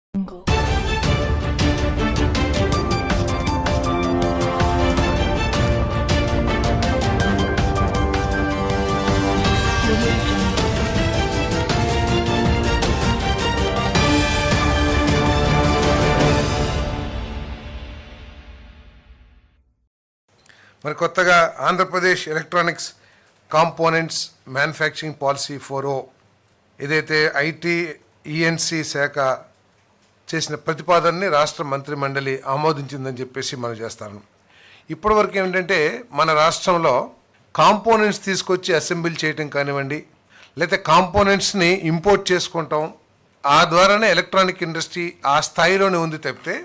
మరి కొత్తగా Andhra Pradesh electronics components manufacturing policy 4.0 ఏదైతే ఐటీ ఈఎన్సీ శాఖ చేసిన ప్రతిపాదనని రాష్ట్ర మంత్రి మండలి ఆమోదించిందని చెప్పేసి మనం చేస్తాను. ఇప్పటివరకు ఏమిటంటే మన రాష్ట్రంలో కాంపోనెంట్స్ తీసుకొచ్చి అసెంబ్లీ చేయటం కానివ్వండి, లేకపోతే కాంపోనెంట్స్ని ఇంపోర్ట్ చేసుకుంటాం, ఆ ద్వారానే ఎలక్ట్రానిక్ ఇండస్ట్రీ ఆ స్థాయిలోనే ఉంది తప్పితే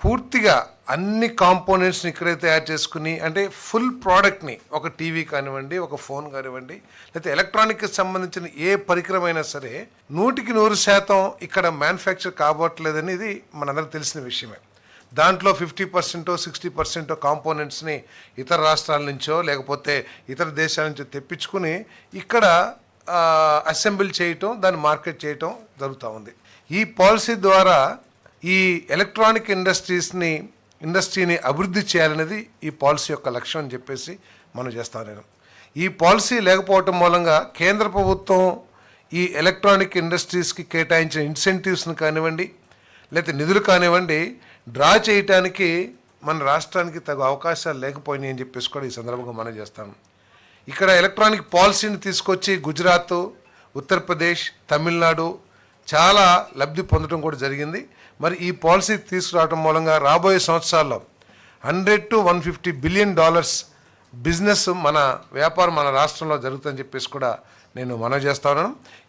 పూర్తిగా అన్ని కాంపోనెంట్స్ని ఇక్కడే తయారు చేసుకుని, అంటే ఫుల్ ప్రోడక్ట్ని, ఒక టీవీ కానివ్వండి, ఒక ఫోన్ కానివ్వండి, లేకపోతే ఎలక్ట్రానిక్కి సంబంధించిన ఏ పరికరమైనా సరే 100% ఇక్కడ మ్యానుఫ్యాక్చర్ కాబోట్లేదని ఇది మనందరికి తెలిసిన విషయమే. దాంట్లో 50% 60% కాంపోనెంట్స్ని ఇతర రాష్ట్రాల నుంచో లేకపోతే ఇతర దేశాల నుంచో తెప్పించుకుని ఇక్కడ అసెంబ్లీ చేయటం, దాన్ని మార్కెట్ చేయటం జరుగుతూ ఉంది. ఈ పాలసీ ద్వారా ఈ ఎలక్ట్రానిక్ ఇండస్ట్రీని అభివృద్ధి చేయాలనేది ఈ పాలసీ యొక్క లక్ష్యం అని చెప్పేసి మనం చేస్తాను. నేను ఈ పాలసీ లేకపోవటం మూలంగా కేంద్ర ప్రభుత్వం ఈ ఎలక్ట్రానిక్ ఇండస్ట్రీస్కి కేటాయించిన ఇన్సెంటివ్స్ని కానివ్వండి, లేకపోతే నిధులు కానివ్వండి, డ్రా చేయటానికి మన రాష్ట్రానికి తగు అవకాశాలు లేకపోయినాయి అని చెప్పేసి కూడా ఈ సందర్భంగా మనం చేస్తాను. ఇక్కడ ఎలక్ట్రానిక్ పాలసీని తీసుకొచ్చి గుజరాత్, ఉత్తరప్రదేశ్, తమిళనాడు చాలా లబ్ధి పొందడం కూడా జరిగింది. మరి ఈ పాలసీ తీసుకురావడం మూలంగా రాబోయే సంవత్సరాల్లో $100 to $150 బిలియన్ బిజినెస్ మన వ్యాపారం మన రాష్ట్రంలో జరుగుతుందని చెప్పేసి కూడా నేను మనవి చేస్తాను.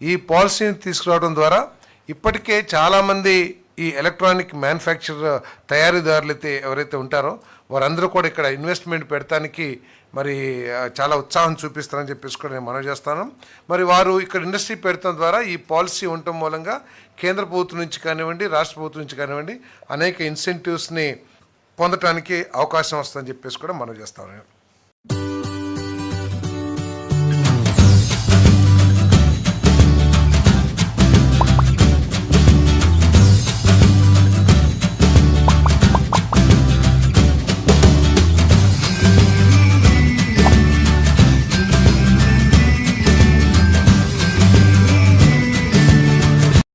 ఈ పాలసీని తీసుకురావడం ద్వారా ఇప్పటికే చాలామంది ఈ ఎలక్ట్రానిక్ తయారీదారులు అయితే ఎవరైతే ఉంటారో వారందరూ కూడా ఇక్కడ ఇన్వెస్ట్మెంట్ పెడతానికి మరి చాలా ఉత్సాహం చూపిస్తారని చెప్పేసి కూడా నేను మనవి చేస్తాను. మరి వారు ఇక్కడ ఇండస్ట్రీ పెడతాం ద్వారా ఈ పాలసీ ఉండటం మూలంగా కేంద్ర ప్రభుత్వం నుంచి కానివ్వండి, రాష్ట్ర ప్రభుత్వం నుంచి కానివ్వండి అనేక ఇన్సెంటివ్స్ని పొందటానికి అవకాశం వస్తుందని చెప్పేసి కూడా మనవి చేస్తాను.